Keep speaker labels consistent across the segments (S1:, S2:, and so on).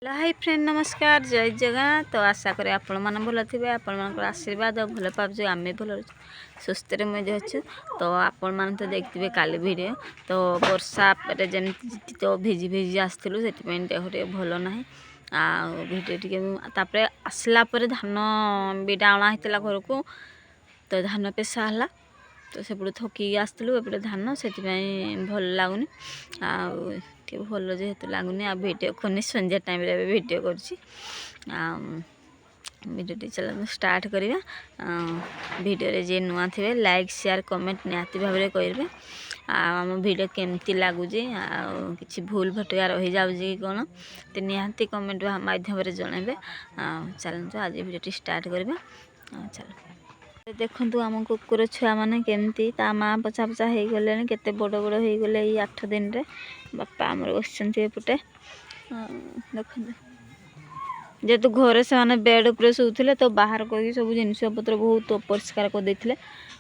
S1: Hello hi friend नमस्कार जय जगन्नाथ। तो आशा करें आपण मैंने भल थे आपण आशीर्वाद और भल पाऊँ आम भल सुस्थ मजे अच्छे। तो आपण मैंने तो देखते काली वीडियो तो वर्षा जमी तो भिजी भिजी आसलु से देह टे भल ना भिडियो टे आसला धान बिटा अणा होता घर को तो धान पेशा है तो सेपटू थकी आसलु एपटे धान से भल लगुनि भल जेहेतु लगुनि वीडियो करनी संध्या टाइम रे वीडियो करछि वीडियो चलो स्टार्ट करिया। वीडियो रे जे नुआ थे लाइक शेयर कमेंट निहाती भाव में करेंगे। आम वीडियो केमती लगुचे कि भूल भटका रही जाऊँगी कौन तो निहाती कमेंट माध्यम जनइबे। चलते आज वीडियो स्टार्ट करवा। चलो देखु आम कुकुर छुआ मैंने केमती ता माँ पछा पछा हो गले केते बड़ बड़ हो गले 8 दिन रे बापा आमर बसते देखते जेहेतु घरे से माने बेड उपर शोले तो बाहर करके सब जिनस पत्र बहुत अपरिष्कार करदे।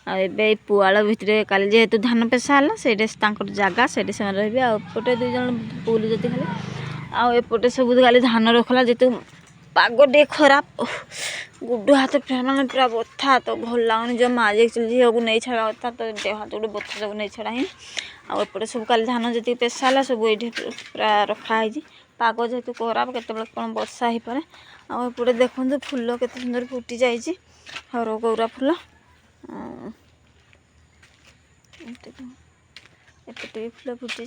S1: आए पुआल भितर काली जेहेतु धान पेशा है से जगह से रे आपटे 2 जन पुल जति खाली आपटे सब खाली धान रखला जेतु पाग टे खराब गुड्डू हाथ माने पूरा बथा तो भल लगुनि जमा झील को नहीं छाड़ा कथा तो देह हाथ गोटे बथा सब नहीं छाड़ा ही आपटे सब काली धान जी पेशा है सब ये पूरा रखाई पाग जेहेतु खराब केत कौन वर्षा हो पाए। आपटे देखते फूल केते सुंदर फुटी जाइए हर गौरा फूल एपटे फूल फुटी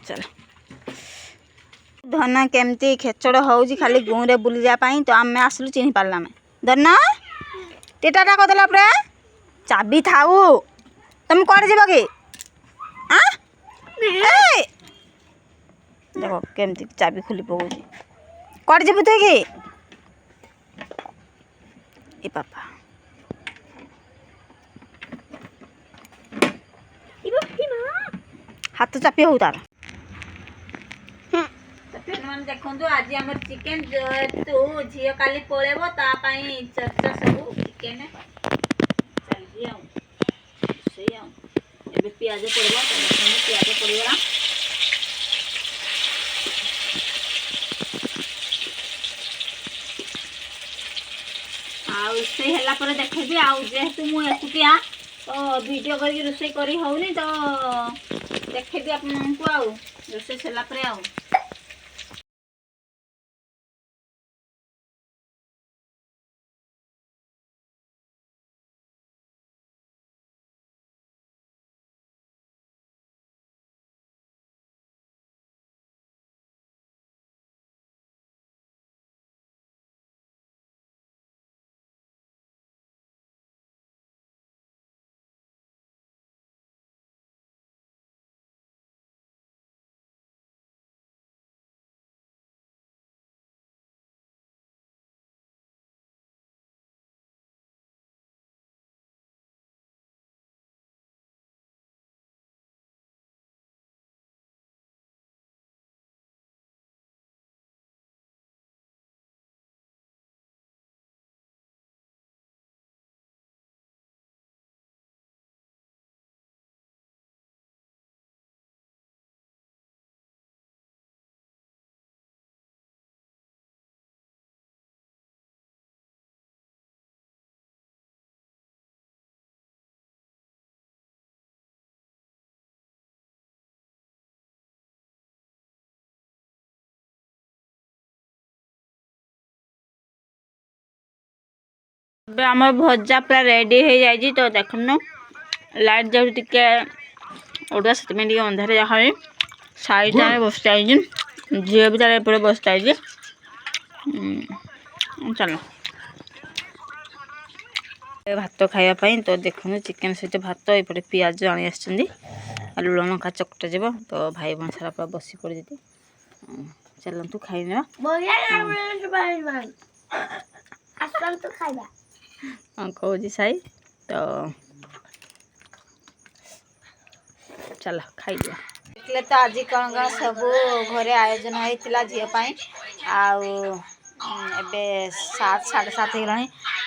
S1: चल धना केमती खेचड़ हो खाली गुरे बुली जापाई तो आम आसलु चिन्ह पारा आम धना टेटाटा करदेला पूरा चाबी थाऊ तुम कौन जीव कि देखो केमती चाबी खोली पकड़ कौन जीव तु कि ए पापा हाथ चापी हो तार देखु आज आम चिकेन जेहेतु झील काली पलैब तापाई चर्चा सब चिकेन चलती पियाज पड़वा पियाज पड़गला रोषे है देखेबी जेहेतु मुझे तो वीडियो करके रोषे करी होनी तो देखेबी आपको रोषे सरापर आम भजा पूरा रेडी हो जाए तो देखुन लाइट जाऊ टे उड़ा से अंधारे जहाँ साइड में बस जाइए झील भी तार एपटे बस जाइए। चलो भात खायापाई तो देखुन चिकेन सहित भात एपटे पियाज आनी आसुँच लुण लंका चकटा जीव तो भाई बहन सारा पूरा बसी पड़े चलतु खाई कौजी साई तो चलो खाई देखले तो आज कौन कौन सब घरे आयोजन होता झीपाई ଏବେ 7 7:30 ହେଇଗଲାଣି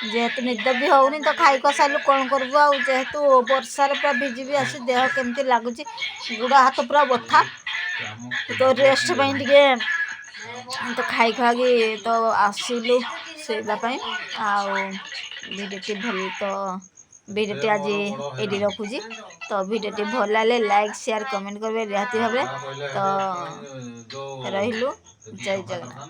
S1: ଯେହେତୁ ନିଦ ବି ହେଉନି ତ ଖାଇ ଖସାଇଲୁ କ'ଣ କରିବୁ ଆଉ ଯେହେତୁ ବର୍ଷାରେ ପୁରା ଭିଜିବି ଆସି ଦେହ କେମିତି ଲାଗୁଛି ଗୋଡ଼ ହାତ ପୁରା ବଥା ତ ରେଷ୍ଟ ପାଇଁ ଟିକେ ତ ଖାଇ ଖୁଆକି ତ ଆସିଲୁ ଶୋଇବା ପାଇଁ ଆଉ ଭିଡ଼ିଓଟି ଭଲ ତ ଭିଡ଼ିଓଟି ଆଜି ଏଇଠି ରଖୁଛି ତ ଭିଡ଼ିଓଟି ଭଲ ଲାଗିଲେ ଲାଇକ୍ ସେୟାର କମେଣ୍ଟ କରିବେ ନିହାତି ଭାବରେ ତ ରହିଲୁ ଜୟ ଜଗନ୍ନାଥ।